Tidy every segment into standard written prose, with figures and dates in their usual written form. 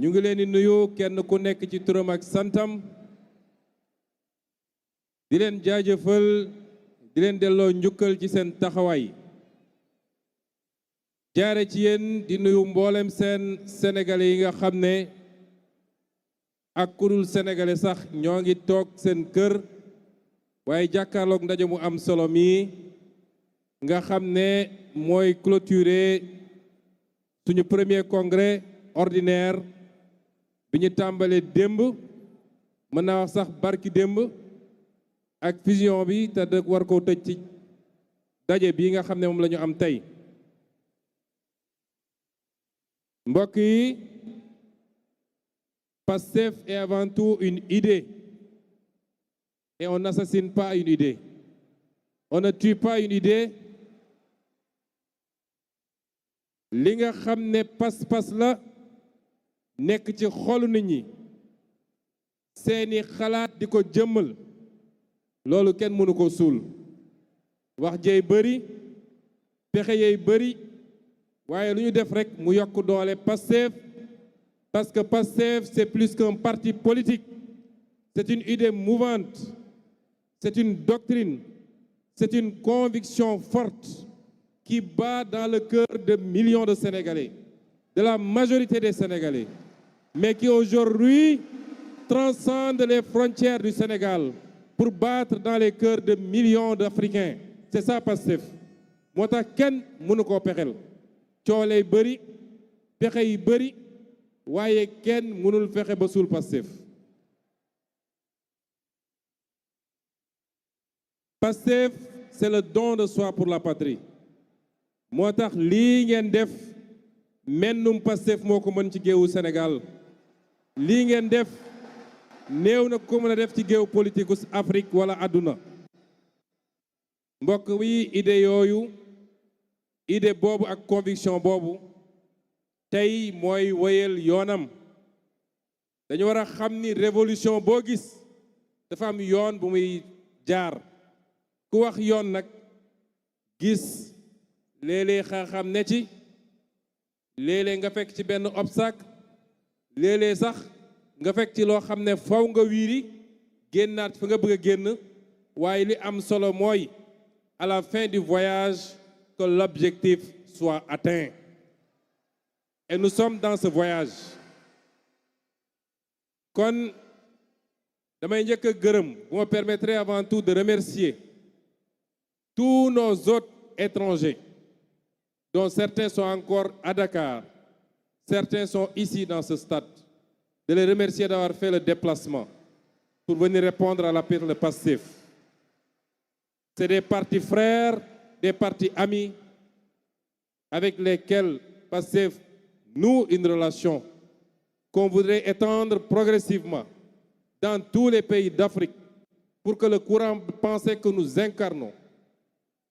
ñu ngi leen di nuyu kenn ku nekk ci turam ak santam di leen jaajëfal di leen delloo njukkal ci seen taxawaay jaare ci yéen di nuyu mboolem seen sénégalais yi nga xam ne ak kurul sénégalais sax ñoo ngi toog seen kër waaye jàkkaarloog ndaje mu am solo mi nga xam ne mooy clôturer suñu premier congrès ordinaire bi ñu tàmbalee démb mën naa wax sax barki démb ak fusion bi te da war koo tëj ci daje bii nga xam ne moom la ñu am tey mbokk yi Pastef est avant tout une idée et on n'assassine pas une idée on ne tue pas une idée li nga xam ne pas-pas la nekk ci xolu nit ñi seeni xalaat di ko jëmmal loolu kenn mënu ko suul wax jey bëri pexe yey bëri waaye lu ñu def rek mu yokk doole Pastef parce que Pastef c'est plus qu'un parti politique c'est une idée mouvante c'est une doctrine c'est une conviction forte qui bat dans le cœur de millions de Sénégalais de la majorité des Sénégalais mais qui aujourd'hui transcende les frontières du Sénégal pour battre dans les cœurs de millions d'Africains c'est ça Pastef moo tax kenn mënu koo pexel cooley bëri pexe yi bëri waaye kenn mënul fexe ba suul Pastef Pastef c'est le don de soi pour la patrie moo tax lii ngeen def mennum Pastef moo ko mën ci géewu Sénégal lii ngeen def néew na ko mën a def ci géew politique Afrique wala àdduna mbokk wi idée yooyu idée boobu ak conviction boobu tey mooy wéyal yoonam dañu war a xam ni révolution boo gis dafa am yoon bu muy jaar ku wax yoon nag gis léeg-léeg xam ne ci léeg-léeg nga fekk ci benn obstacle léeg-léeg sax nga fekk ci loo xam ne faw nga wiiri génnaat fi nga bëgg a génn waaye li am solo mooy à la fin du voyage que l'objectif soit atteint et nous sommes dans ce voyage kon damay njëkk a gërëm vous me permettrez avant tout de remercier tous nos hôtes étrangers dont certains sont encore à Dakar certains sont ici dans ce stade de les remercier d'avoir fait le déplacement pour venir répondre à l'appel de Pastef c'est des partis frères des partis amis avec lesquels Pastef noue une relation qu'on voudrait étendre progressivement dans tous les pays d'Afrique pour que le courant de pensée que nous incarnons,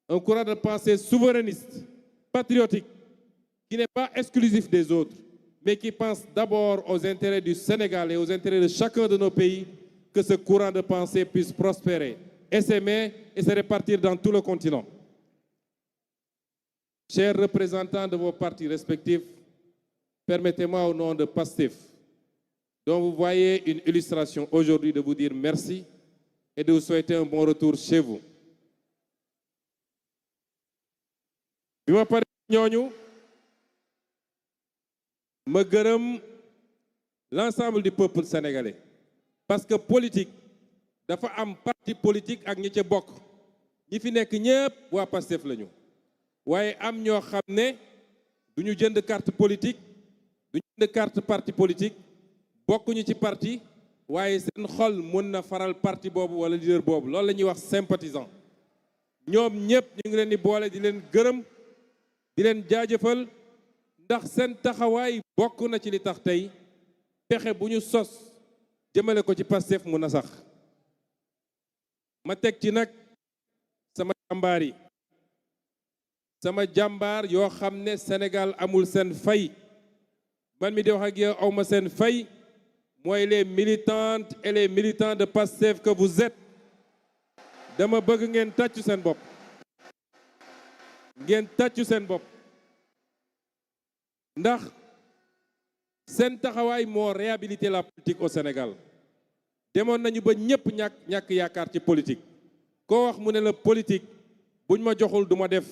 un courant de pensée souverainiste, patriotique, qui n'est pas exclusif des autres, mais qui pense d'abord aux intérêts du Sénégal et aux intérêts de chacun de nos pays, que ce courant de pensée puisse prospérer, s'aimer et se répartir dans tout le continent. Chers représentants de vos partis respectifs, permettez-moi au nom de Pastef, dont vous voyez une illustration aujourd'hui, de vous dire merci et de vous souhaiter un bon retour chez vous. bi ma pare ñooñu ma gërëm l'ensemble du peuple sénégalais parce que politique dafa am parti politique ak ñi ca bokk ñi fi nekk ñëpp waa Pastef lañu waaye am ñoo xam ne du ñu jënd carte politique du ñu jënd carte parti politique bokkuñu ci parti waaye seen xol mën na faral parti boobu wala leader boobu loolu la ñuy wax sympathisant ñoom ñëpp ñu ngi leen di boole di leen gërëm di leen jaajëfal ndax seen taxawaay bokk na ci li tax tey pexe bu ñu sos jëmale ko ci Pastef mu na sax ma teg ci nag sama jàmbaar yi sama jàmbaar yoo xam ne Sénégal amul seen fay man mi di wax ak yow awma seen fay mooy les militantes et les militants de Pastef que vous êtes dama bëgg ngeen tàccu seen bopp ngeen tàccu seen bopp ndax seen taxawaay moo réhabilité la politique au Sénégal demoon nañu ba ñëpp ñàkk yaakaar ci politique koo wax mu ne la politique buñ ma joxul du ma def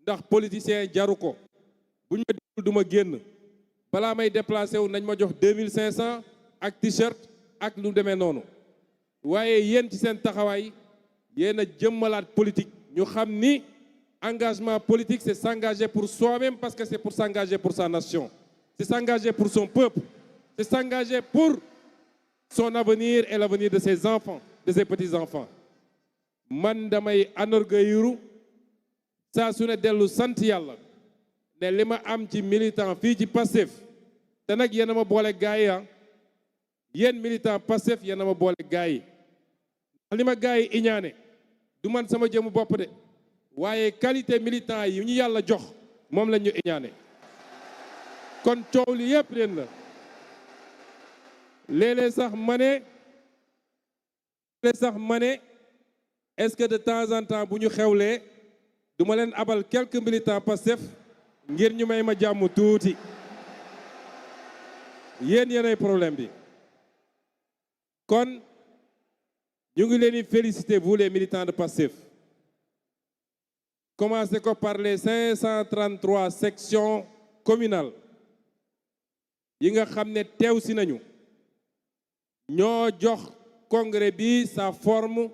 ndax politicien jaru ko buñ ma joxul du ma génn balaa may déplacé wu nañ ma jox 2500 ak t-shirt ak lu demee noonu waaye yéen ci seen taxawaay yéen a jëmmalaat politique ñu xam ni engagement politique c'est s'engager pour soi-même parce que c'est pour s'engager pour sa nation c'est s'engager pour son peuple c'est s'engager pour son avenir et l'avenir de ses enfants de ses petits-enfants man damay anorgueilliru saa su ne dellu sant yàlla ne li ma am ci militant fii ci Pastef te nag yéen a ma boole gaay yi yéen militant Pastef yéen a ma boole gaay yi li ma gaay yi iñaane du man sama jëmu bopp de waaye qualité militant yi ñu yàlla jox moom lañ ñu iñaane kon coow li yépp leen la léeg-léeg sax ma ne est-ce que de temps en temps bu ñu xewlee du ma leen abal quelques militants Pastef ngir ñu may ma jàmm tuuti yéenay problème bi kon ñu ngi leen di féliciter vous les militants de Pastef commencez ko par les 533 sections communales yi nga xam ne teew si nañu ñoo jox congrès bi sa forme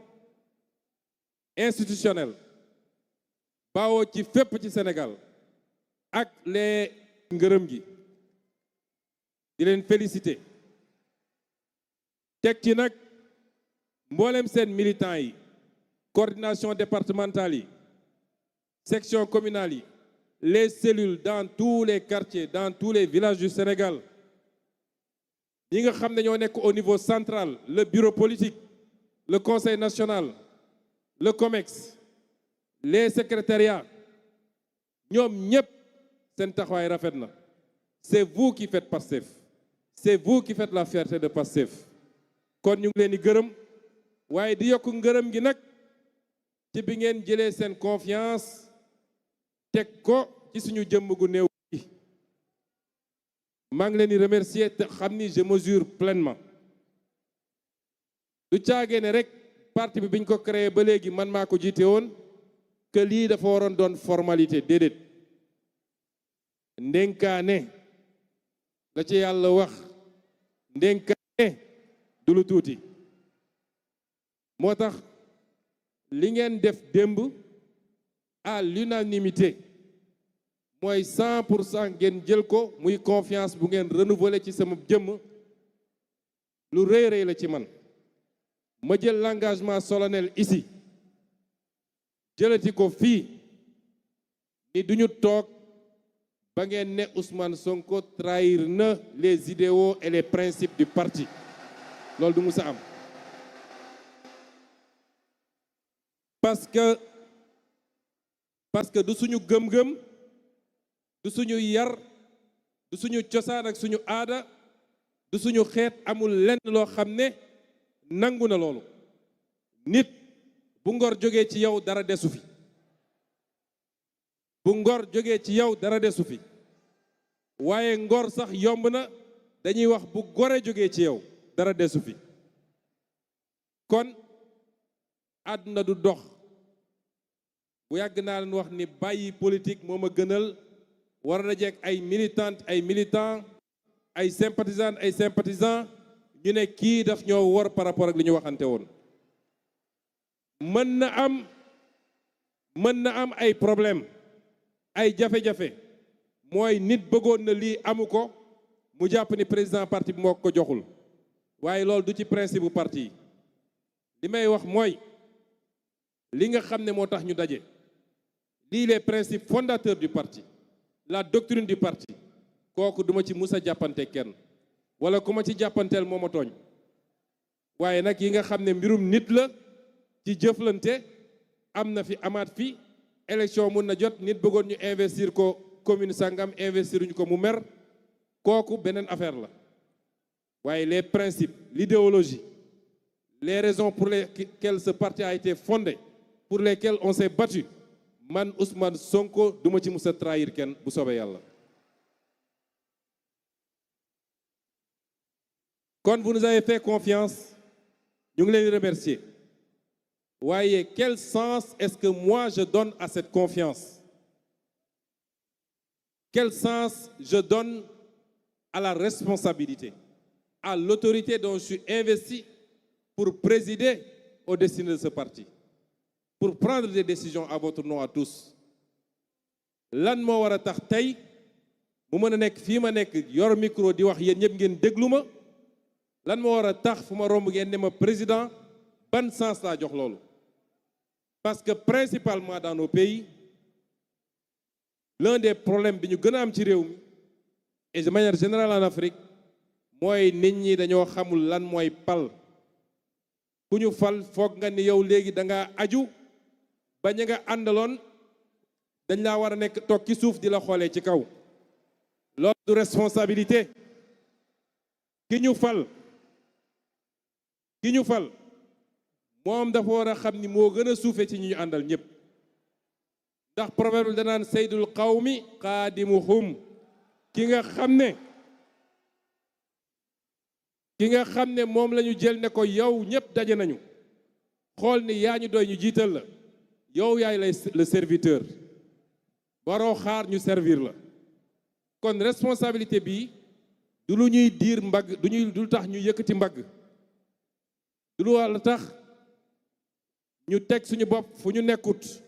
institutionnelle bawoo ci fépp ci Sénégal ak les ngërëm gi di leen féliciter teg ci nag mboolem seen militants yi coordination départementale yi section communale yi les cellules dans tous les quartiers dans tous les villages du Sénégal ñi nga xam ne ñoo nekk au niveau central le bureau politique le conseil national le COMEX les secrétariats ñoom ñëpp seen taxawaay rafet na c'est vous qui faites Pastef c'est vous qui faites la fierté de Pastef kon ñu ngi leen di gërëm waaye di yokk ngërëm gi nag ci bi ngeen jëlee seen confiance teg ko ci suñu jëmm gu néew gi maa ngi leen di remercier te xam ni je mesure pleinement du caagee ne rek parti bi biñ ko créé ba léegi man maa ko jiite woon que lii dafa waroon doon formalité déedéet ndénkaane la ci yàlla wax ndénkaane du lu tuuti moo tax li ngeen def démb à l'unanimité mooy 100% ngeen jël ko muy confiance bu ngeen renouveler ci sama jëmm lu rëy rëy la ci man ma jël l'engagement solennel ici jëlati ko fii ni duñu toog ba ngeen ne Ousmane Sonko trahir na les idéaux et les principes du parti loolu du musa am parce que du suñu gëm-gëm du suñu yar du suñu cosaan ak suñu aada du suñu xeet amul lenn loo xam ne nangu na loolu nit bu ngor jógee ci yow dara desu fi bu ngor jógee ci yow dara desu fi waaye ngor sax yomb na dañuy wax bu gore jógee ci yow dara desu fi kon àdduna du dox bu yàgg naa leen wax ni bàyyi politique moo ma gënal war na jeeg ay militantes ay militants ay sympathisantes ay sympathisants ñu ne kii daf ñoo wor par rapport ak li ñu waxante woon mën na am ay problème ay jafe-jafe mooy nit bëggoon na lii amu ko mu jàpp ni président parti bi moo ko joxul waaye loolu du ci principe bu parti yi li may wax mooy li nga xam ne moo tax ñu daje lii les principes fondateurs du parti la doctrine du parti kooku duma ci mus a jàppante kenn wala ku ma ci jàppanteel moo ma tooñ waaye nag yi nga xam ne mbirum nit la ci jëflante am na fi amaat fi élection mun na jot nit bëggoon ñu investir ko commune sangam investiruñu ko mu mer kooku beneen affaire la waaye les principes l'idéologie les raisons pour lesquelles ce parti a été fondé pour lesquelles on s'est battu man Ousmane Sonko duma ci mus a trahir kenn bu soobee yàlla Quand vous nous avez fait confiance, nous voulons les remercier. Voyez, quel sens est-ce que moi je donne à cette confiance? Quel sens je donne à la responsabilité, à l'autorité dont je suis investi pour présider au destin de ce parti, pour prendre des décisions à votre nom à tous? Lan moo war a tax tey mu mën a nekk fii ma nekk yor micro di wax yéen ñëpp ngeen déglu ma? Lan moo war a tax fu ma romb ngeen ne ma président ban sens laa jox loolu? Parce que principalement dans nos pays, l'un des problèmes bi ñu gën a am ci réew mi et de manière générale en Afrique mooy nit ñi dañoo xamul lan mooy pal. Ku ñu fal foog nga ni yow léegi da nga aju ba ñi nga àndaloon dañ laa war a nekk toog ci suuf di la xoolee ci kaw. Loolu du responsabilité. Ki ñu fal moom dafa war a xam ni moo gën a suufe ci ñu àndal ñëpp. Ndax proverbe danaan saydul qawmi qaadimuhum. Ki nga xam ne moom la ñu jël ne ko yow ñëpp daje nañu xool ni yaa ñu doy ñu jiital la yow yaay le serviteur waroo xaar ñu servir la. Kon responsabilité bi du lu ñuy diir mbagg du tax ñu yëkkati mbagg, du lu wàll tax ñu teg suñu bopp fu ñu nekkut,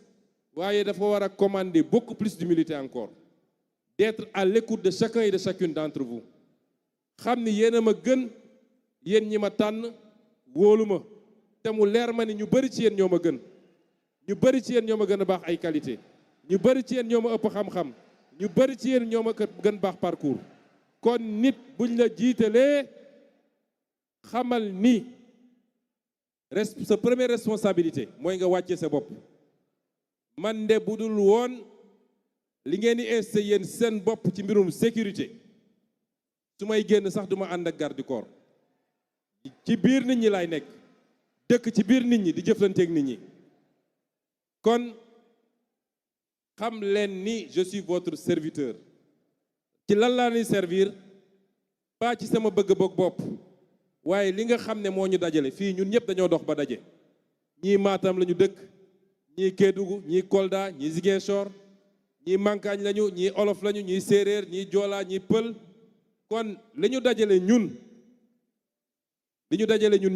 waaye dafa war a commander beaucoup plus d'humilité encore, d'être à l'écoute de chacun et de chacune d'entre vous. Xam ni yéen a ma gën, yéen ñi ma tànn wóolu ma te mu leer ma ni ñu bëri ci yéen ñoo ma gën, ñu bëri ci yéen ñoo ma gën a baax ay qualité, ñu bëri ci yéen ñoo ma ëpp xam-xam, ñu bëri ci yéen ñoo ma gën baax parcours. Kon nit buñ la jiitalee xamal ni sa première responsabilité mooy nga wàcce sa bopp. Man de budul woon li ngeen di insisté yéen seen bopp ci mbirum sécurité su may génn sax duma ànd ak garde du corps. Ci biir nit ñi laay nekk, dëkk ci biir nit ñi di jëflanteeg nit ñi. Kon xam leen ni je suis votre serviteur. Ci lan laa ni servir pas ci sama bëgg-bëgg bopp waaye li nga xam ne moo ñu dajale fii ñun ñëpp dañoo dox ba daje. Ñii Matam la ñu dëkk, ñii Kédougou, ñii Kolda, ñii Ziguinchor, ñii Mankaañ lañu, ñii Olof lañu, ñii Séeréer, ñii Joola, ñii Pël. Kon li ñu dajale ñun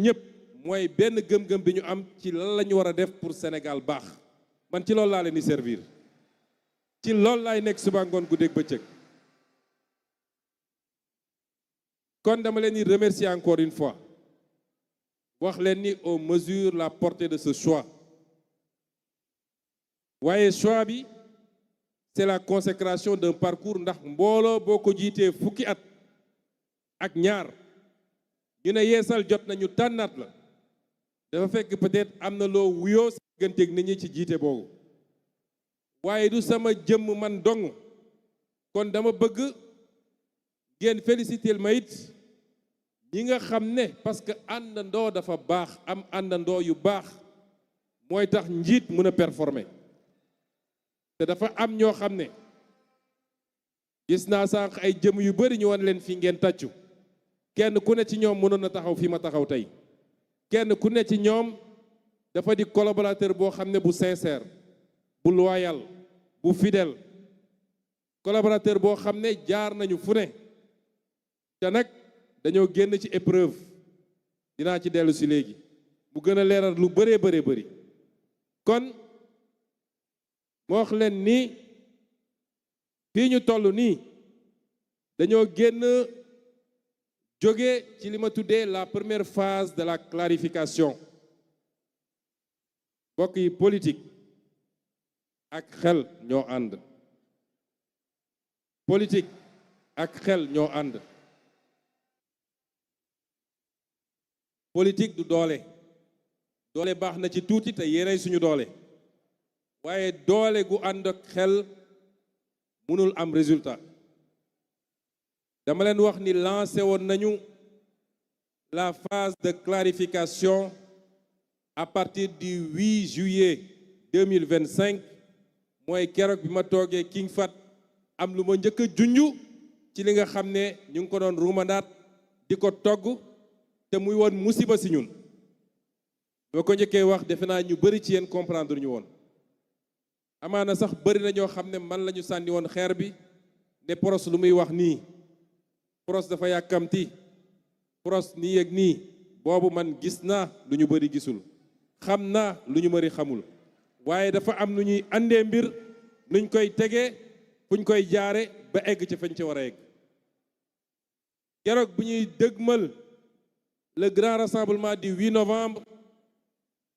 ñëpp mooy benn gëm-gëm bi ñu am ci lan la ñu war a def pour Sénégal baax. Man ci loolu laa leen di servir, ci loolu laay nekk suba ngoon guddeeg bëccëg. Kon dama leen di remercier encore une fois, wax leen ni on mesure la portée de ce choix. waaye choix bi c'est la consécration d'un parcours, ndax mbooloo boo ko jiitee fukki at ak ñaar ñu ne yeesal jot nañu tànnaat la, dafa fekk peut-être am na loo wuyoo sa digganteeg nit ñi ci jiite boobu. waaye du sama jëmm man dong. Kon dama bëgg ngeen féliciter ma it ñi nga xam ne parce que àndandoo dafa baax, am àndandoo yu baax mooy tax njiit mën a performer. te dafa am ñoo xam ne gis naa sànq ay jëm yu bari ñu wan leen fi ngeen tàccu. Kenn ku ne ci ñoom mënoon na taxaw fii ma taxaw tey. Kenn ku ne ci ñoom dafa di collaborateur boo xam ne bu sincère, bu loyal, bu fidèle, collaborateur boo xam ne jaar nañu fu ne. te nag dañoo génn ci épreuve, dinaa ci dellu si léegi mu gën a leeral lu bëree bëri. Kon moo wax leen ni fii ñu toll nii dañoo génn jóge ci li ma tuddee la première phase de la clarification. Mbokk yi, politique ak xel ñoo ànd. Politique ak xel ñoo ànd. Politique du doole. Doole baax na ci tuuti te yéenay suñu doole. waaye doole gu ànd ak xel mënul am résultat. Dama leen wax ni lancé woon nañu la phase de clarification à partir du 8 juillet 2025 mooy keroog bi ma toogee King Fahd am lu ma njëkk a junj ci li nga xam ne ñu ngi ko doon ruumandaat di ko togg te muy woon musiba si ñun boo ko njëkkee wax defe naa ñu bëri ci yéen comprendre ñu woon amaana sax bëri na ñoo xam ne man la ñu sànni woon xeer bi ne Pros lu muy wax nii Pros dafa yàkkamti Pros nii ak nii boobu man gis naa lu ñu bëri gisul xam naa lu ñu bëri xamul waaye dafa am nu ñuy andee mbir nuñ koy tegee fuñ koy jaare ba egg ci fañ ci war a egg keroog bu ñuy dëgmal le grand rassemblement du 8 novembre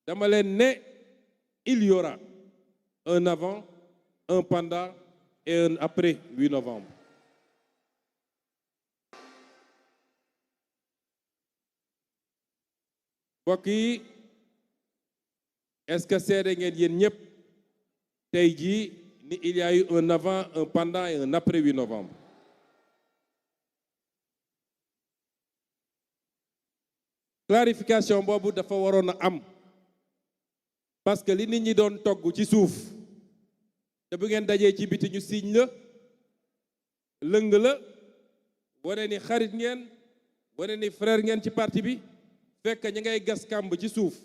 dama leen ne il y aura un avant un pendant et un après 8 novembre mbokk yi est-ce que seede ngeen yéen ñëpp tey jii ni il y a eu un avant un pendant et un après 8 novembre clarification boobu dafa waroon a am parce que li nit ñi doon togg ci suuf te bu ngeen dajee ci biti ñu siiñ la lëng la wane ni xarit ngeen wane ni frère ngeen ci parti bi fekk ñi ngay gas kàmb ci suuf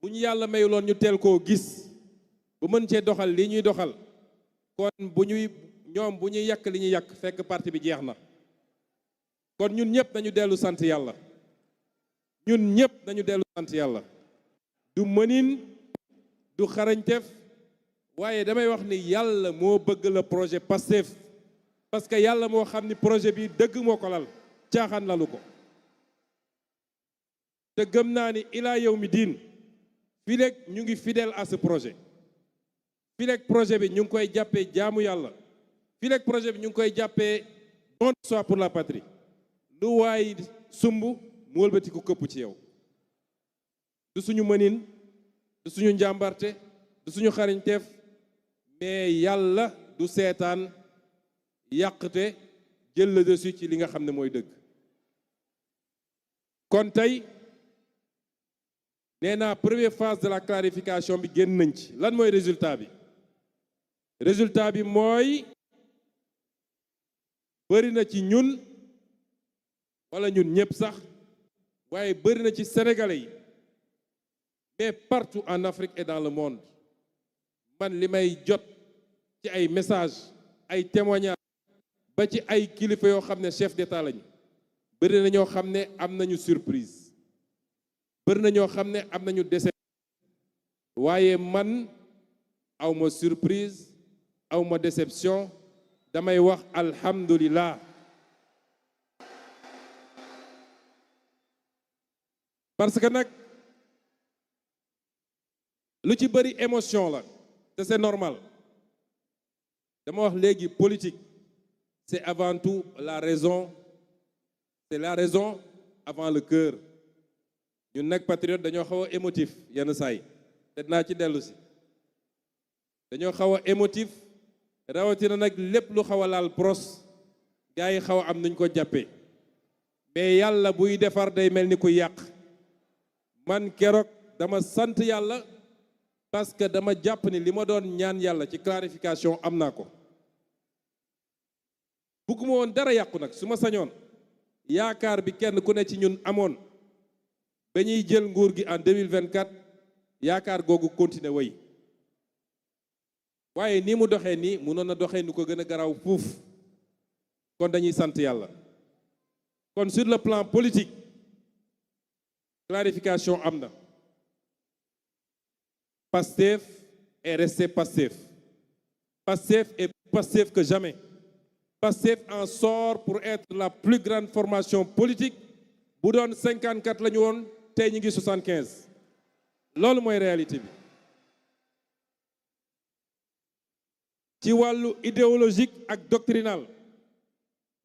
bu ñu yàlla mayuloon ñu teel koo gis bu mën cee doxal li ñuy doxal kon bu ñuy yàq li ñuy yàq fekk parti bi jeex na kon ñun ñëpp nañu dellu sant yàlla ñun ñëpp nañu dellu sant yàlla du mënin du xarañteef waaye damay wax ni yàlla moo bëgg la projet Pastef parce que yàlla moo xam ni projet bi dëgg moo ko lal caaxaan lalu ko te gëm naa ni ilaa yow mi diin fii léegi ñu ngi fidèle à ce projet fii léegi projet bi ñu ngi koy jàppee jaamu yàlla fii léegi projet bi ñu ngi koy jàppee don de soi pour la patrie lu waay sumb mu wëlbati ko këpp ci yow du suñu mënin du suñu njàmbarte du suñu xarañteef mais yàlla du seetaan yàqte jël le dessus ci li nga xam ne mooy dëgg kon tey nee naa première phase de la clarification bi génn nañ ci lan mooy résultat bi mooy bëri na ci ñun wala ñun ñëpp sax waaye bëri na ci sénégalais yi mais partout en Afrique et dans le monde man li may jot ci ay messages ay témoignages ba ci ay kilifa yoo xam ne chef d'État lañu bëri na ñoo xam ne am nañu surprise bëri na ñoo xam ne am nañu déception waaye man awma surprise awma déception damay wax alhamdulillah parce que nag lu ci bëri émotion la te c'est normal dama wax léegi politique c'est avant tout la raison c'est la raison avant le cœur ñun nag patriote dañoo xaw a émotif yenn saa yi te dinaa ci dellu si dañoo xaw a émotif rawatina nag lépp lu xaw a laal Pros gars yi xaw a am nuñ ko jàppee mais yàlla buy defar day mel ni ku yàq man keroog dama sant yàlla parce que dama jàpp ni li ma doon ñaan yàlla ci clarification am naa ko bugguma woon dara yàqu nag su ma sañoon yaakaar bi kenn ku ne ci ñun amoon ba ñuy jël nguur gi en 2024 yaakaar googu continuer way waaye nii mu doxee nii mënoon na doxee nu ko gën a garaaw fuuf kon dañuy sant yàlla kon sur le plan politique clarification am na Pastef est resté Pastef. Pastef est plus Pastef que jamais. Pastef en sort pour être la plus grande formation politique bu doon 54 la ñu woon tey ñu ngi 75 loolu mooy réalité bi. ci wàllu idéologique ak doctrinal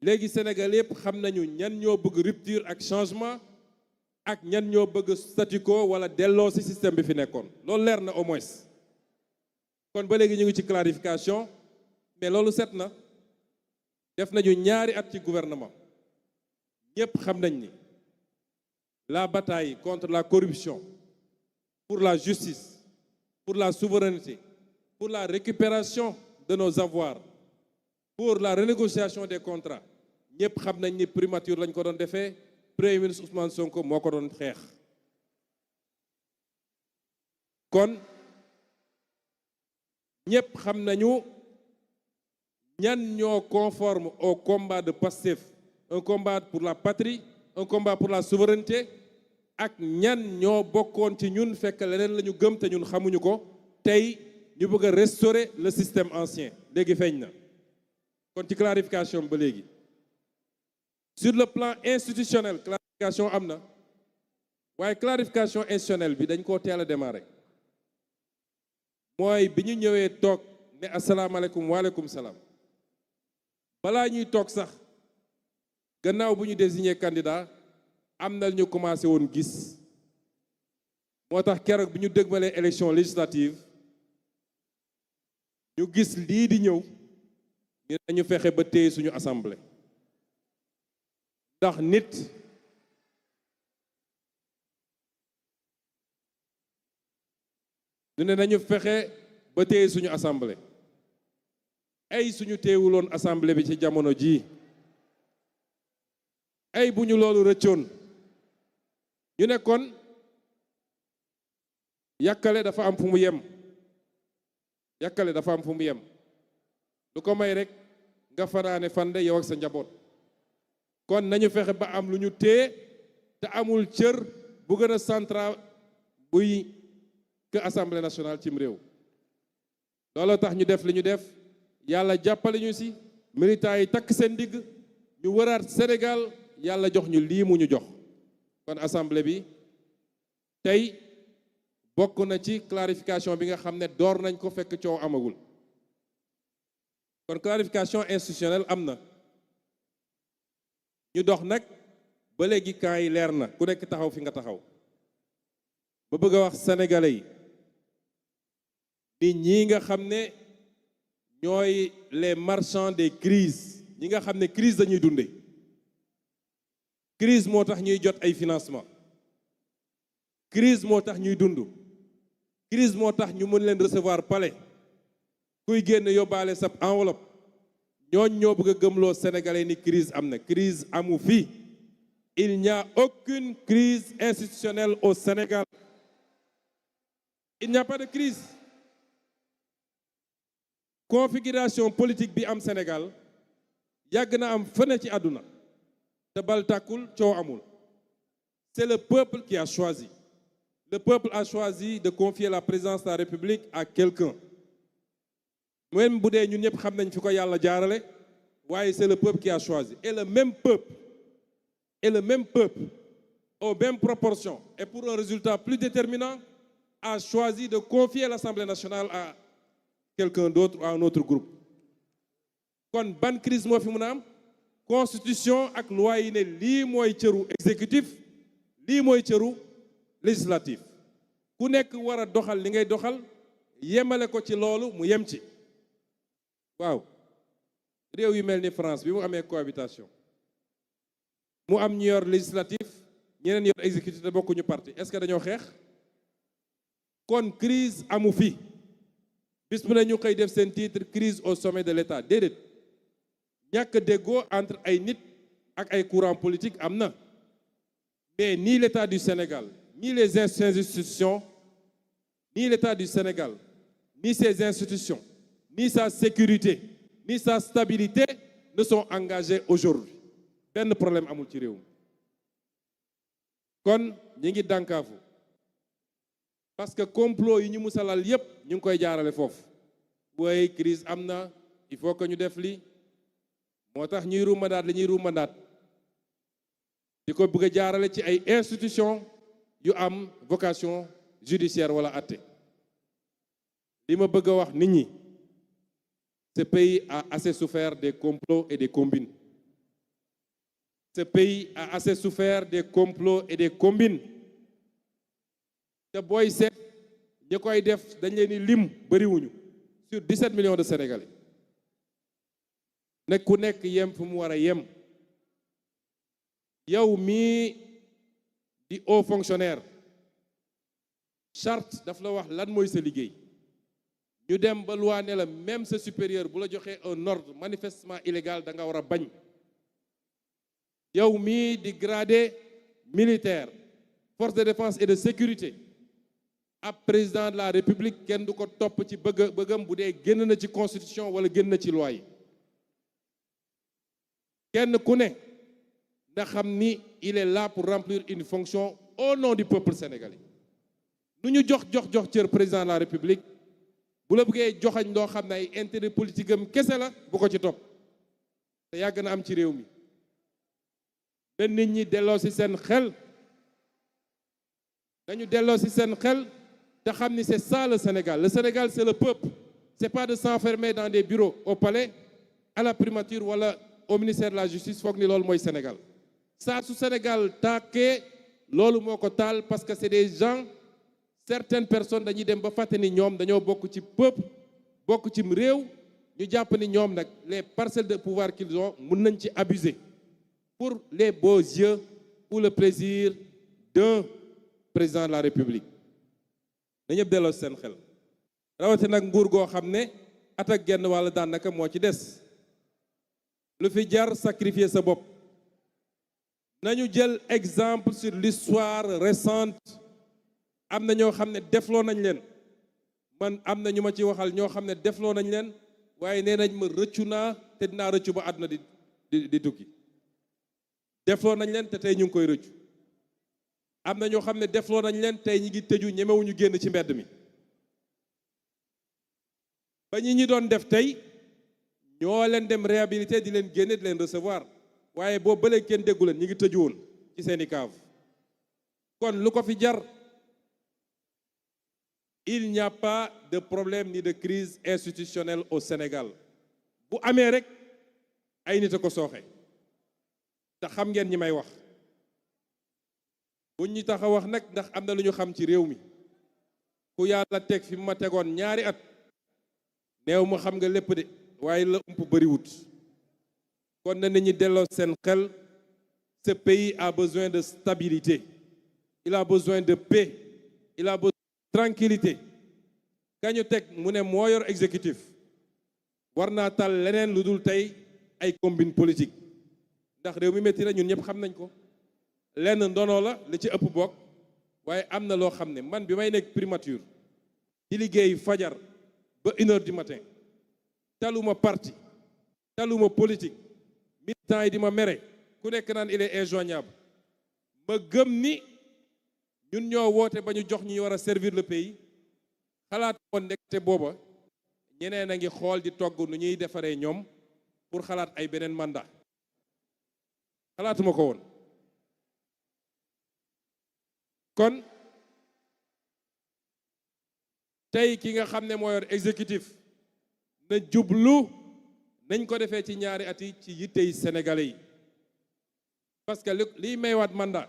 léegi Sénégal yëpp xam nañu ñan ñoo bëgg rupture ak changement ak ñan ñoo bëgg statu quo wala delloo ci système bi fi nekkoon loolu leer na au moins kon ba léegi ñu ngi ci clarification mais loolu set na def nañu ñaari at ci gouvernement ñëpp xam nañ ni la bataille contre la corruption pour la justice pour la souveraineté pour la récupération de nos avoirs pour la renégociation des contrats ñëpp xam nañ ni primature lañ ko doon defee premier ministre Ousmane Sonko moo ko doon xeex. kon ñépp xam nañu ñan ñoo conforme au combat de Pastef, un combat pour la patrie, un combat pour la souveraineté, ak ñan ñoo bokkoon ci ñun fekk leneen la ñu gëm te ñun xamuñu ko tey ñu bëgg a restaurer le système ancien léegi feeñ na. kon ci clarification ba léegi sur le plan institutionnel clarification am na waaye clarification institutionnelle bi dañ koo teel a démarrer mooy bi ñu ñëwee toog ne asalaamaaleykum waaleykum salaam balaa ñuy toog sax gannaaw bu ñu désigné candidat am na ñu commencé woon gis moo tax keroog bi ñu dëgmalee élection législative ñu gis lii di ñëw ñu nañu fexe ba téye suñu assemblée ndax nit ñu ne nañu fexe ba téye suñu assemblée ay suñu téewuloon assemblée bi ci jamono jii ay bu ñu loolu rëccoon ñu ne kon yàkkale dafa am fu mu yem yàkkale dafa am fu mu yem lu ko may rek nga fanaane fande yow ak sa njaboot kon nañu fexe ba am lu ñu téye te amul cër bu gën a central buy que assemblée nationale cim réew looloo tax ñu def li ñu def yàlla jàppale ñu ci militants yi takk seen digg ñu wëraat Sénégal yàlla jox ñu lii mu ñu jox kon assemblée bi tey bokk na ci clarification bi nga xam ne door nañ ko fekk coow amagul kon clarification institutionnelle am na ñu dox nag ba léegi camp yi leer na ku nekk taxaw fi nga taxaw ba bëgg a wax sénégalais yi nit ñi nga xam ne ñooy les marchands des crises ñi nga xam ne crise dañuy dunde crise moo tax ñuy jot ay financement crise moo tax ñuy dund crise moo tax ñu mën leen recevoir palais kuy génn yóbbaale sab enveloppe ñooñ ñoo bëgg a gëmloo sénégalais ni crise am na crise amu fi il n'y a aucune crise institutionnelle au Sénégal il n'y a pas de crise configuration politique bi am Sénégal yàgg na am fene ci àdduna te bal tàkkul coow amul c'est le peuple qui a choisi le peuple a choisi de confier la présidence de la République à quelqu'un même bu dee ñun ñëpp xam nañ fi ko yàlla jaarale waaye c'est le peuple qui a choisi et le même peuple aux mêmes proportions et pour un résultat plus déterminant a choisi de confier l'Assemblée nationale à quelqu'un d'autre ou à un autre groupe kon ban crise moo fi mën a am constitution ak loi yi ne lii mooy cëru exécutif lii mooy cëru législatif ku nekk war a doxal li ngay doxal yemale ko ci loolu mu yem ci waaw réew yu mel ni France bi mu amee cohabitation mu am ñu yor législatif ñeneen yor exécutif te bokkuñu parti est-ce que dañoo xeex kon crise amu fi bis bu ne ñu koy def seen titre crise au sommet de l'État déedéet ñàkk déggoo entre ay nit ak ay courants politiques am na mais ni l'État du Sénégal ni les institutions ni l'État du Sénégal ni ses institutions ni sa sécurité ni sa stabilité ne sont engagés aujourd'hui benn problème amul ci réew mi kon ñi ngi dànkaafu parce que complot yi ñu musalal yépp ñu ngi koy jaarale foofu waaye crise am na il faut que ñu def li moo tax ñuy ruumandaat li ñuy ruumandaat di ko bëgg a jaarale ci ay institutions yu am vocation judiciaire wala atte li ma bëgg a wax nit ñi ce pays a assez souffert des complots et des combines ce pays a assez souffert des complots et des combines te booy seet ñi koy def dañ leen di lim bariwuñu sur 17 millions de Sénégalais nekk ku nekk yem fu mu war a yem yow mii di haut fonctionnaire charte daf la wax lan mooy sa liggéey ñu dem ba loi ne la même sa supérieur bu la joxee un ordre manifestement illégal da nga war a bañ yow mii di gradé militaire, forces de défense et de sécurité ab président de la république kenn du ko topp ci bëggam bu dee génn na ci constitution wala génn na ci loi yi kenn ku ne na xam ni il est là pour remplir une fonction au nom du peuple sénégalais nu ñu jox cër président de la république bu la bëggee joxañ loo xam ne ay intérêt politique am kese la bu ko ci topp te yàgg na am ci réew mi benn nit ñi delloo ci seen xel dañu delloo ci seen xel te xam ni c'est ça le Sénégal c'est le peuple c'est pas de s'enfermer dans des bureaux au palais à la primature wala au ministère de la justice foog ni loolu mooy Sénégal saa su Sénégal tàkkee loolu moo ko taal parce que c'est des gens certaines personnes dañuy dem ba fàtte ni ñoom dañoo bokk ci peuple bokk ci réew ñu jàpp ni ñoom nag les parcelles de pouvoir qu'ils ont mën nañ ci abuser pour les beaux yeux ou le plaisir d'un président de la République na ñëpp delloo seen xel rawati nag nguur goo xam ne at ak genn wàll daanaka moo ci des lu fi jar sacrifier sa bopp nañu jël exemple sur l'histoire récente am na ñoo xam ne defloo nañ leen man am na ñu ma ci waxal ñoo xam ne defloo nañ leen waaye nee nañ ma rëccu naa te dinaa rëccu ba àdduna di tukki defloo nañ leen te tey ñu ngi koy rëccu am na ñoo xam ne defloo nañ leen tey ñi ngi tëju ñemewuñu génn ci mbedd mi ba ñi doon def tey ñoo leen dem réhabilité di leen génne di leen recevoir waaye boo bëlee kenn déggu leen ñi ngi tëju woon ci seeni cave kon lu ko fi jar il n'y a pas de problème ni de crise institutionnelle au Sénégal bu amee rek ay nit a ko sooxe te xam ngeen ñi may wax buñ ñu tax a wax nag ndax am na lu ñu xam ci réew mi ku yàlla teg fi mu ma tegoon ñaari at neew ma xam nga lépp de waaye la ump bëriwut kon na nit ñi delloo seen xel ce pays a besoin de stabilité il a besoin de paix il a besoin de tranquillité kañu teg mu ne moo yor exécutif war naa tal leneen lu dul tey ay combine politique ndax réew mi métti na ñun ñëpp xam nañ ko lenn ndono la li ci ëpp bokk waaye am na loo xam ne man bi may nekk primature di liggéey fajar ba 1h du matin taluma parti taluma politique militants yi di ma mere ku nekk naan il est injoignable ma gëm ni ñun ñoo woote ba ñu jox ñu war a servir le pays xalaat woon ndekte booba ñeneen a ngi xool di togg nu ñuy defaree ñoom pour xalaat ay beneen mandat xalaatuma ko woon kon tey ki nga xam ne moo yor exécutif na jublu nañ ko defee ci ñaari at yi ci yittey sénégalais yi parce que liy maywaat mandat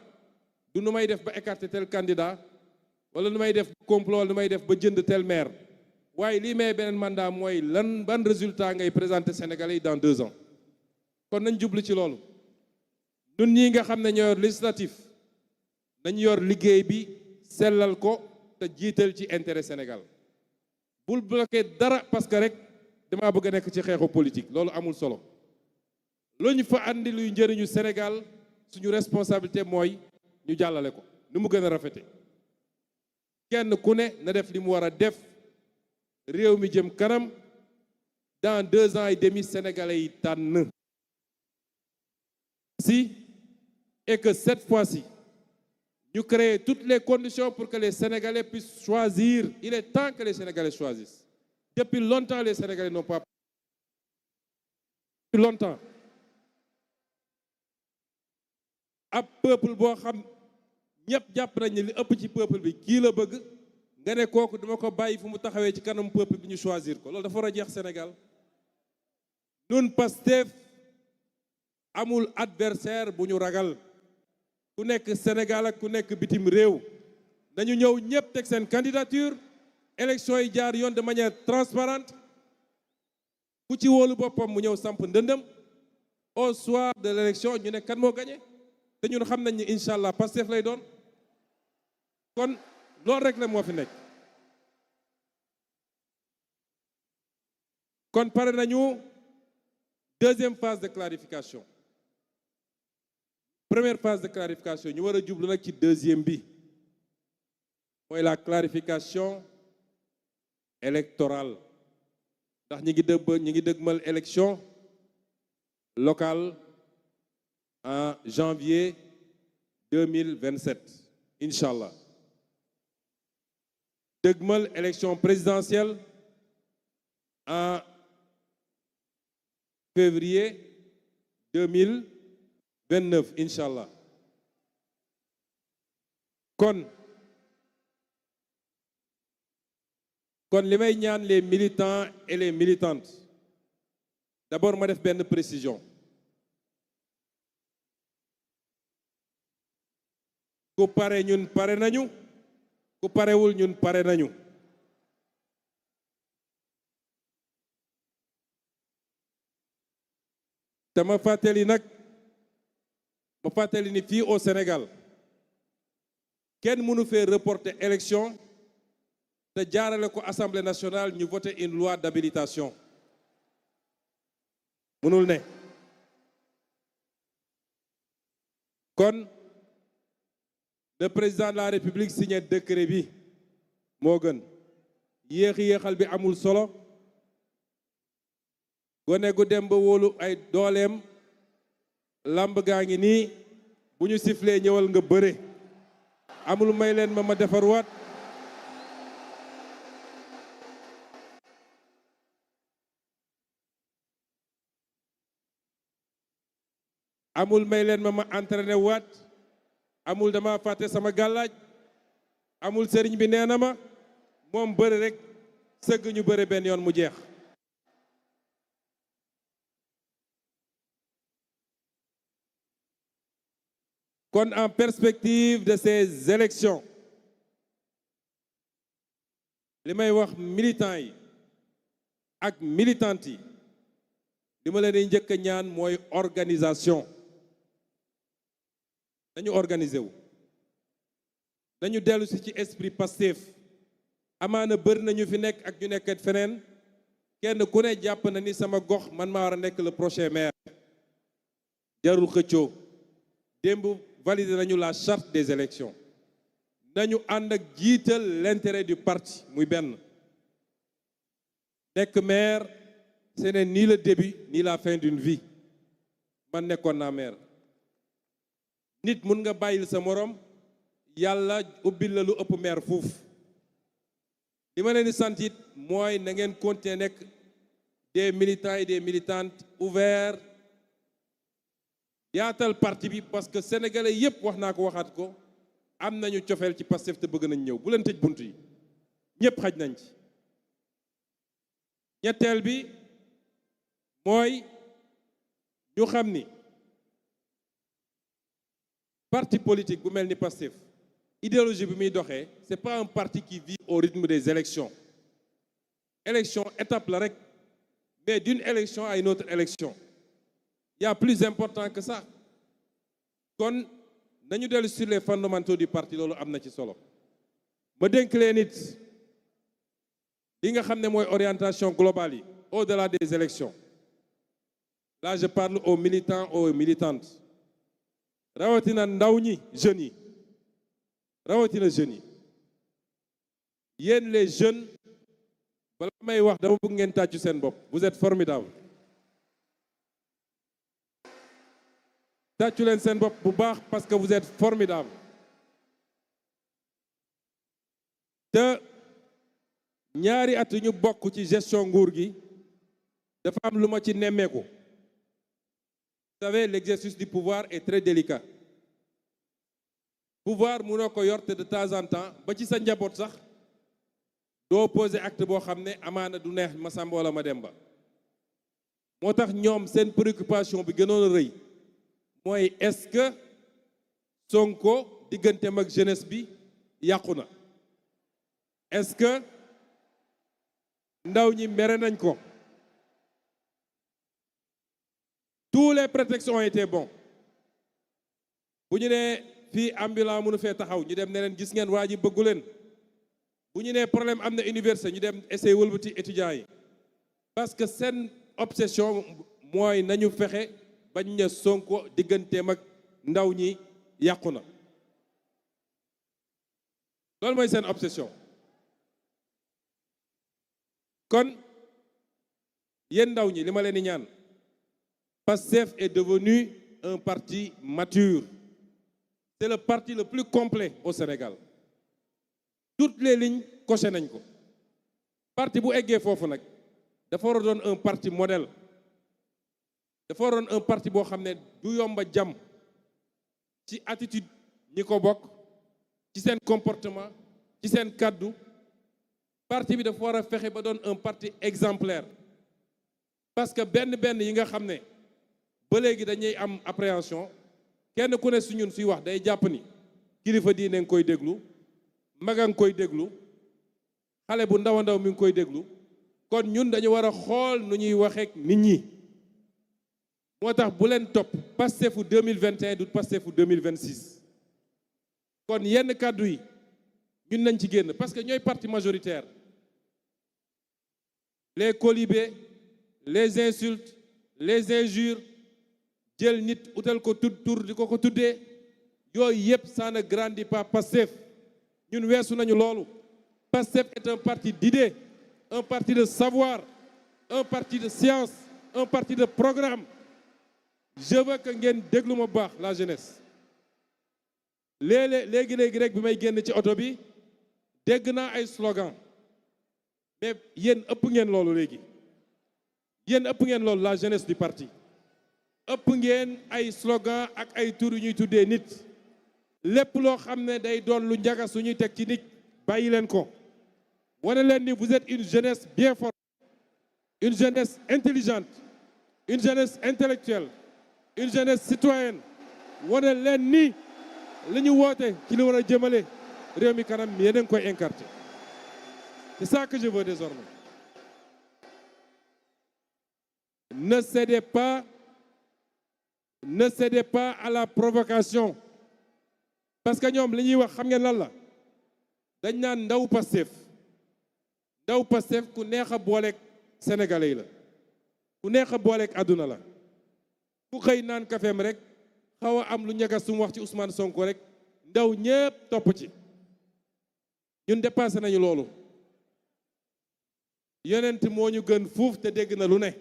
du nu may def ba écarter tel candidat wala nu may def complot wala nu may def ba jënd tel maire waaye lii may beneen mandat mooy lan ban résultat ngay présenter sénégalais yi dans 2 ans kon nañ jublu ci loolu ñun ñii nga xam ne ñoo yor législatif nañu yor liggéey bi sellal ko te jiital ci intérêt Sénégal bul bloqué dara parce que rek damaa bëgg a nekk ci xeexu politique loolu amul solo lu ñu fa andi luy njëriñu Sénégal suñu responsabilité mooy ñu jàllale ko nu mu gën a rafete kenn ku ne na def li mu war a def réew mi jëm kanam dans 2 ans et demi sénégalais yi tànn si et que cette fois-ci ñu créer toutes les conditions pour que les Sénégalais puissent choisir. Il est temps que les Sénégalais choisissent. Depuis longtemps, les Sénégalais n'ont pas. Depuis longtemps. ab peuple boo xam ñëpp jàpp nañ ne li ëpp ci peuple bi kii la bëgg nga ne kooku dama ko bàyyi fu mu taxawee ci kanam peuple bi ñu choisir ko loolu dafa war a jeex Sénégal. Ñun Pastef amul adversaire bu ñu ragal. ku nekk Sénégal ak ku nekk bitim réew dañu ñëw ñëpp teg seen candidature élection yi jaar yoon de manière transparente ku ci wóolu boppam mu ñëw samp ndëndëm au soir de l'élection ñu ne kan moo gagné te ñun xam nañ ni incha allah Pastef lay doon kon loolu rek la moo fi nekk. kon pare nañu deuxième phase de clarification première phase de clarification ñu war a jublu nag ci deuxième bi mooy la clarification électorale ndax ñi ngi dëgmal élection locale en janvier 2027 Inch'Allah. Dëgmal élection présidentielle en février 2029 Inch'Allah. kon li may ñaan les militants et les militantes d'abord ma def benn précision. ku pare ñun pare nañu ku parewul ñun pare nañu te ma fàttali ni fii au Sénégal kenn mënu fee reporter élection te jaarale ko Assemblée nationale ñu voter une loi d'habilitation mënul ne kon le président de la République signé décret bi moo gën yéexal bi amul solo gone gu dem ba wóolu ay dooleem lamb gaa ngi nii bu ñu sifflee ñëwal nga bëre amul may leen ma defarwaat amul may leen ma entraîné waat amul dama fàtte sama gàllaaj amul sëriñ bi nee na ma moom bëri rek sëgg ñu bëri benn yoon mu jeex kon en perspective de ces élections li may wax militants yi ak militantes yi li ma leen di njëkk a ñaan mooy organisation nañu organiser wu nañu dellu si ci esprit Pastef amaana bëri nañu fi nekk ak ñu nekkat feneen kenn ku ne jàpp na ni sama gox man maa war a nekk le prochain maire jarul xëccoo démb valider nañu la charte des élections nañu ànd ak jiital l'intérêt du parti muy benn nekk maire ce n'est ni le début ni la fin d'une vie man nekkoon naa maire nit mun nga bàyyil sa morom yàlla ubbil la lu ëpp maire fuuf li ma leen di sant it mooy na ngeen continuer nekk des militants et des militantes ouverts yaatal parti bi parce que sénégalais yépp wax naa ko waxaat ko am nañu cofeel ci Pastef te bëgg nañ ñëw bu leen tëj bunt yi ñépp xaj nañ ci ñetteel bi mooy ñu xam ni parti politique bu mel ni Pastef idéologie bi muy doxee c'est pas un parti qui vit au rythme des élections élection étape la rek mais d'une élection à une autre élection il y a plus important que ça kon nañu dellu sur les fondamentaux du parti loolu am na ci solo ma dénk leen nit li nga xam ne mooy orientation globale yi au-delà des élections là je parle aux militants aux militantes rawatina ndaw ñi jeunes yi rawatina jeunes yi yéen les jeunes bala may wax dama bëgg ngeen tàccu seen bopp vous êtes formidables tàccu leen seen bopp bu baax parce que vous êtes formidables te ñaari at ñu bokk ci gestion nguur gi dafa am lu ma ci nemmeeku. Vous savez, l'exercice du pouvoir est très délicat. Pouvoir mënoo ko yor te de temps en temps ba ci sa njaboot sax doo poser acte boo xam ne amaana du neex ma Samba wala ma Demba moo tax ñoom seen préoccupation bi gënoon a rëy mooy est-ce que Sonko digganteem ak jeunesse bi yàqu na est-ce que ndaw ñi mere nañ ko. Tous les prétextes ont été bons bu ñu nee fii ambulant mënu fee taxaw ñu dem ne leen gis ngeen waa ji bëggu leen bu ñu nee problème am na université ñu dem essayer wëlbati étudiants yi parce que seen obsession mooy nañu fexe bañ ne Sonko digganteem ak ndaw ñi yàqu na loolu mooy seen obsession kon yéen ndaw ñi li ma leen di ñaan Pastef est devenu un parti mature. C'est le parti le plus complet au Sénégal. Toutes les lignes coché nañ ko parti bu eggee foofu nag dafa war a doon un parti modèle dafa war a doon un parti boo xam ne du yomba jàmm ci attitude ñi ko bokk ci seen comportement ci seen kàddu parti bi dafa war a fexe ba doon un parti exemplaire parce que benn yi nga xam ne ba léegi dañuy am appréhension kenn ku ne su ñun suy wax day jàpp ni kilifa diine nga koy déglu maga nga koy déglu xale bu ndaw a ndaw mi ngi koy déglu kon ñun dañu war a xool nu ñuy waxeek nit ñi moo tax bu leen topp Pastefu 2021 du Pastefu 2026 kon yenn kàddu yi ñun nañ ci génn parce que ñooy parti majoritaire les colibés les insultes les injures jël nit utal ko tur di ko tuddee yooyu yëpp ça ne grandit pas Pastef ñun weesu nañu loolu Pastef est un parti d'idées un parti de savoir un parti de science un parti de programme je veux que ngeen déglu ma baax la jeunesse léegi rek bi may génn ci oto bi dégg naa ay slogan mais yéen ëpp ngeen loolu léegi yéen ëpp ngeen loolu la jeunesse du parti ëpp ngeen ay slogan ak ay tur yu ñuy tuddee nit lépp loo xam ne day doon lu njaga suñuy teg ci nit bàyyi leen ko wane leen ni vous êtes une jeunesse bien forte une jeunesse intelligente une jeunesse intellectuelle une jeunesse citoyenne wane leen ni li ñu woote ci li war a jëmale réew mi kanam yéen a ngi koy incarner c'est ça que je veux désormais ne cédez pas à la provocation parce que ñoom li ñuy wax xam ngeen lan la dañ naan ndaw Pastef ku neex a booleeg sénégalais yi la ku neex a booleeg àdduna la ku xëy naan kafeem rek xaw a am lu ñagas sum wax ci Ousmane Sonko rek ndaw ñépp topp ci ñun dépassé nañu loolu yonent moo ñu gën fuuf te dégg na lu ne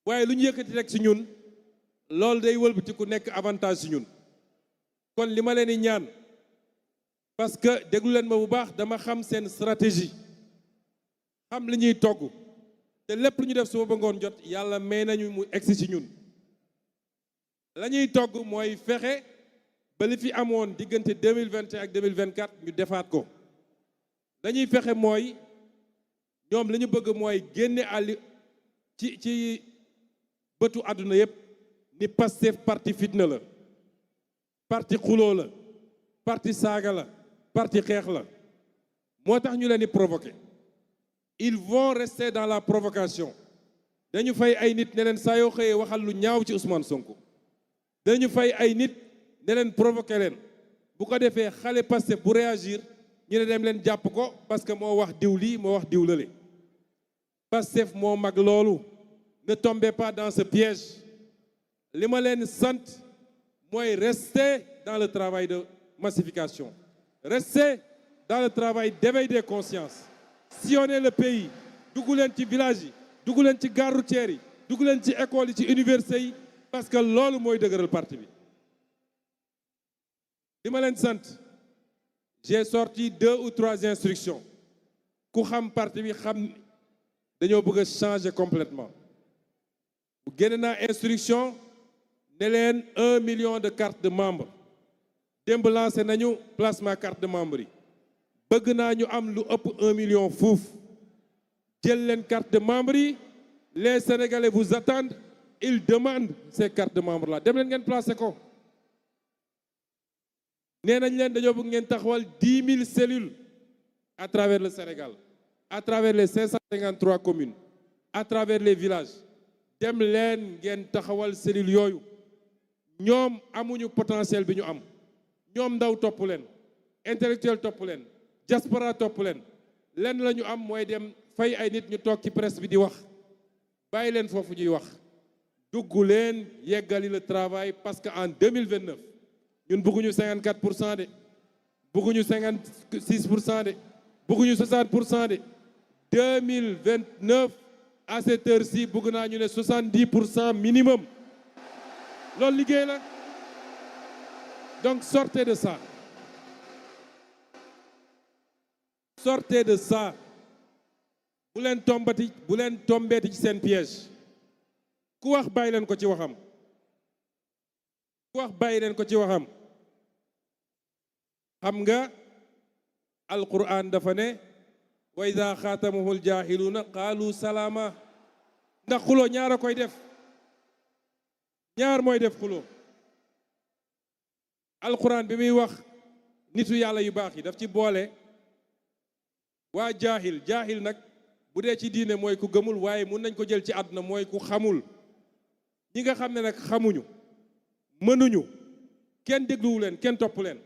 waaye lu ñu yëkkati rek ci ñun loolu day wëlbati ku nekk avantage ci ñun kon li ma leen di ñaan parce que déglu leen ma bu baax dama xam seen stratégie xam li ñuy togg te lépp lu ñu def suba ba ngoon jot yàlla may nañu mu egsi ci ñun la ñuy togg mooy fexe ba li fi amoon diggante 2021 ak 2024 ñu defaat ko dañuy fexe mooy ñoom li ñu bëgg mooy génne àll ci bëtu àdduna yépp ni Pastef parti fitna la parti xuloo la parti saaga la parti xeex la moo tax ñu leen di provoquer ils vont rester dans la provocation dañu fay ay nit ne leen saa yoo xëyee waxal lu ñaaw ci Ousmane Sonko dañu fay ay nit ne leen provoquer leen bu ko defee xale Pastef bu réagir ñu ne dem leen jàpp ko parce que moo wax diw lii moo wax diw lële Pastef moo mag loolu ne tombez pas dans ce piège li ma leen sant mooy rester dans le travail de massification rester dans le travail d'éveil des consciences sillonner le pays dugg leen ci village yi dugg leen ci gare routière yi dugg leen ci école yi ci université yi parce que loolu mooy dëgëral parti bi li ma leen sant j'ai sorti 2 ou 3 instructions ku xam parti bi xam dañoo bëgg a changer complètement bu génne naa instruction ne leen 1 million de cartes de membres démb lancé nañu placement carte de membre yi bëgg naa ñu am lu ëpp 1 million fuuf jël leen carte de membre yi les Sénégalais vous attendent ils demandent ces cartes de membre là dem leen ngeen placé ko nee nañ leen dañoo bëgg ngeen taxawal 10 000 cellules à travers le Sénégal à travers les 553 communes à travers les villages dem leen ngeen taxawal cellules yooyu ñoom amuñu potentiel bi ñu am ñoom ndaw topp leen intellectuel topp leen diaspora topp leen lenn la ñu am mooy dem fay ay nit ñu toog ci presse bi di wax bàyyi leen foofu ñuy wax dugg leen yeggali le travail parce que en 2029 ñun bëgguñu 54% de bëgguñu 56% de bëgguñu 60% de 2029 à cette heure-ci bëgg naa ñu ne 70% minimum loolu liggéey la donc sortez de ça bu leen tombeeti ci seen piège ku wax bàyyi leen ko ci waxam xam nga alquran dafa ne wa ida xaatamuhul jaahiluuna qaalu salaama ndax xuloo ñaar a koy def ñaar mooy def xuloo alquran bi muy wax nitu yàlla yu baax yi daf ci boole waa jaahil nag bu dee ci diine mooy ku gëmul waaye mun nañ ko jël ci àdduna mooy ku xamul ñi nga xam ne nag xamuñu mënuñu kenn dégluwu leen kenn topp leen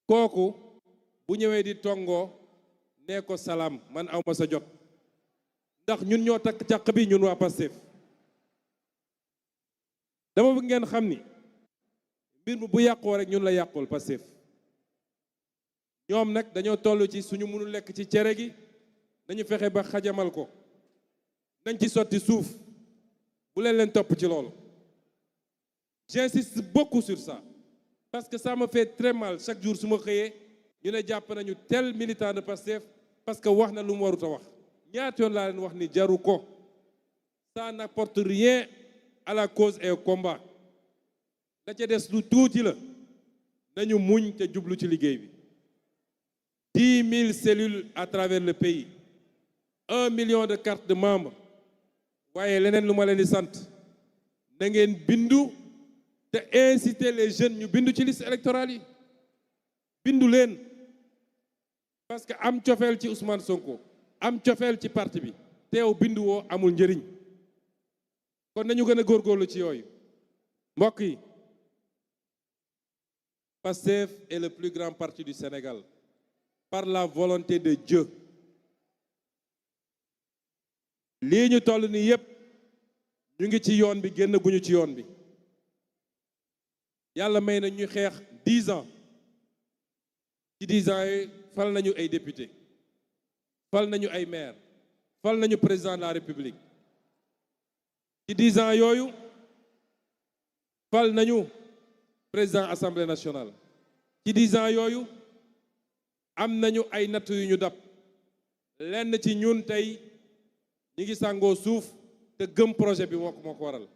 kooku bu ñëwee di tongoo nee ko salaam man awma sa jot ndax ñun ñoo takk càq bi ñun waa Pastef dama bëgg ngeen xam ni mbir mi bu yàqoo rek ñun la yàqul Pastef ñoom nag dañoo toll ci suñu mënul lekk ci cere gi nañu fexe ba xajamal ko nañ ci sotti suuf bu leen topp ci loolu j'insiste beaucoup sur ça parce que ça me fait très mal chaque jour su ma xëyee ñu ne jàpp nañu tel militant de Pastef parce que wax na lu mu warut a wax ñaata yoon laa leen wax ni jaru ko ça n'apporte rien à la cause et au combat da ca des lu tuuti la nañu muñ te jublu ci liggéey bi 10 000 cellules à travers le pays 1 million de cartes de membres waaye leneen lu ma leen di sant na ngeen bindu te inciter les jeunes ñu bindu ci liste électorale yi bindu leen parce que am cofeel ci Ousmane Sonko am cofeel ci parti bi teew bindu woo amul njëriñ kon nañu gën a góorgóorlu ci yooyu mbokk yi Pastef est le plus grand parti du Sénégal par la volonté de Dieu lii ñu toll ni yépp ñu ngi ci yoon bi génn guñu ci yoon bi yàlla may na ñu xeex 10 ans ci 10 ans yi fal nañu ay député fal nañu ay maire fal nañu président de la République ci 10 ans yooyu fal nañu président Assemblée nationale ci 10 ans yooyu am nañu ay natt yu ñu dab lenn ci ñun tey ñi ngi sàngoo suuf te gëm projet bi moo ko waral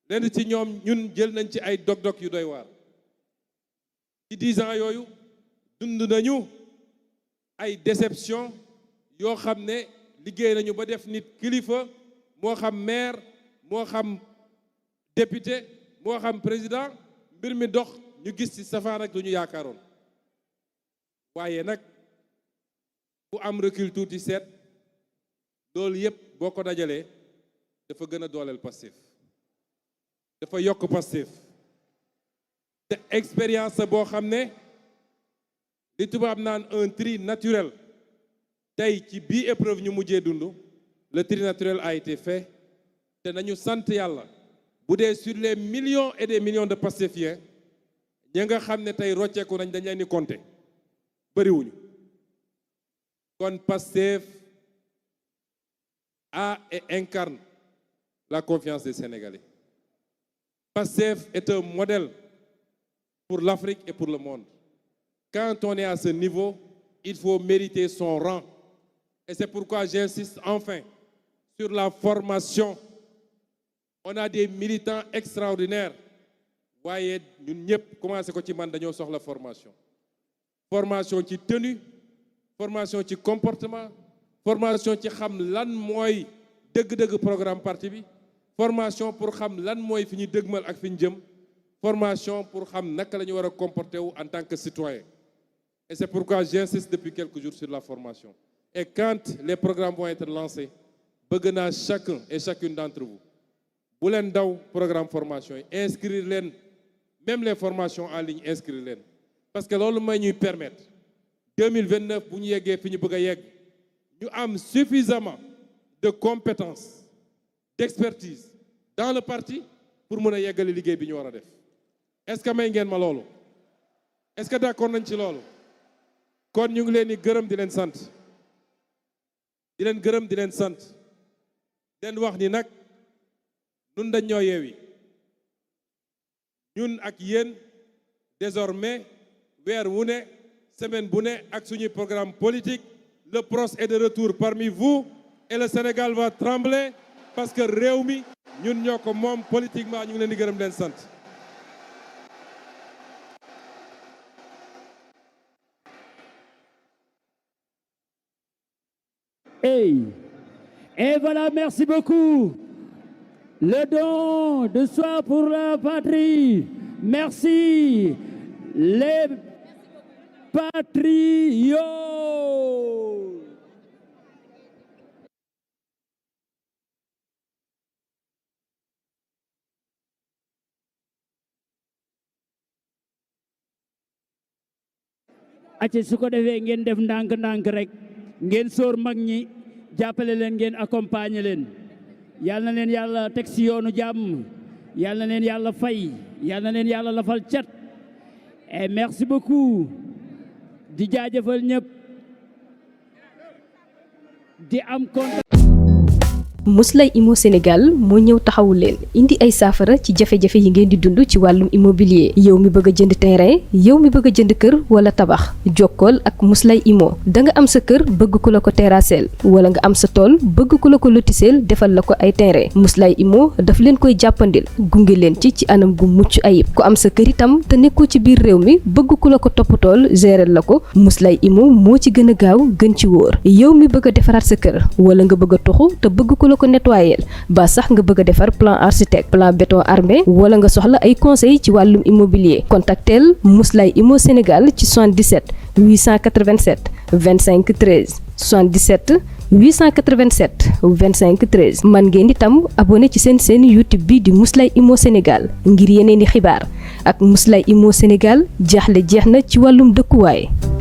lenn ci ñoom ñun jël nañ ci ay dog-dog yu doy waar ci 10 ans yooyu dund nañu ay déception yoo xam ne liggéey nañu ba def nit kilifa moo xam maire moo xam député moo xam président mbir mi dox ñu gis ci safaan ak lu ñu yaakaaroon waaye nag bu am recul tuuti seet loolu yépp boo ko dajalee dafa gën a dooleel Pastef dafa yokk Pastef te expérience boo xam ne li tubaab naan un tri naturel tey ci bii épreuve ñu mujjee dund le tri naturel a été fait te nañu sant yàlla bu dee sur les millions et des millions de Pastefiens ñi nga xam ne tey rocceeku nañ dañ leen di compter bëriwuñu kon Pastef a et incarne la confiance des Sénégalais. Pastef est un modèle pour l'Afrique et pour le monde. Quand on est à ce niveau, il faut mériter son rang. Et c'est pourquoi j'insiste enfin sur la formation. On a des militants extraordinaires. waaye ñun ñëpp commencé ko ci man dañoo soxla formation. Formation ci tenue, formation ci comportement, formation ci xam lan mooy dëgg-dëgg programme parti bi, formation pour xam lan mooy fi ñu dëgmal ak fi ñu jëm, formation pour xam naka la ñu war a comporter wu en tant que citoyen. Et c'est pourquoi j'insiste depuis quelques jours sur la formation. Et quand les programmes vont être lancés, bëgg naa chacun et chacune d'entre vous bu leen daw programme formation yi inscrire leen même les formations en ligne inscrire leen parce que loolu may ñuy permettre 2029 bu ñu yeggee fi ñu bëgg a yegg ñu am suffisamment de compétences d'expertise dans le parti pour mën a yeggale liggéey bi ñu war a def est-ce que may ngeen ma loolu est-ce que d'accord nañ ci loolu kon ñu ngi leen di gërëm di leen sant di leen gërëm di leen sant den wax ni nag nun dañ ñoo yeewi ñun ak yéen désormais weer wu ne semaine bu ne ak suñuy programme politique le PROS est de retour parmi vous et le Sénégal va trembler parce que réew mi ñun ñoo ko moom politiquement ñu ngi leen di gërëm leen sant. Et voilà, merci beaucoup. Le don de soi pour la patrie. Merci. Les patriotes. acca su ko defee ngeen def ndànk-ndànk rek ngeen sóor mag ñi jàppale leen ngeen accompagner leen yal na leen yàlla teg ci yoonu jàmm yal na leen yàlla fay yal na leen yàlla lafal cat et merci beaucoup di jaajëfal ñëpp di am kontaan. Mously Immo Sénégal moo ñëw taxawu leen indi ay saafara ci jafe-jafe yi ngeen di dund ci wàllum immobilier yow mi bëgg a jënd terrain yow mi bëgg a jënd kër wala tabax jokkool ak Mously Immo da nga am sa kër bëgg ku la ko terrasseel wala nga am sa tool bëgg ku la ko lotiseel defal la ko ay terrain Mously Immo daf leen koy jàppandil gunge leen ci anam gu mucc ayib ku am sa kër itam te nekkoo ci biir réew mi bëgg ku la ko toppatool gérer la ko Mously Immo moo ci gën a gaaw gën ci wóor yow mi bëgg a defaraat sa kër wala nga bëgg a toxu te bëgg ku ko nettoyer ba sax nga bëgg a defar plan architecte plan béton armé wala nga soxla ay conseil ci wàllum immobilier contactel Mously Immo Sénégal ci 77 887 25 13 77 887 25 13 man ngeen itam abonné ci seen YouTube bi di Mously Immo Sénégal ngir yeneen i xibaar ak Mously Immo Sénégal jaaxle jeex na ci wàllum dëkkuwaay.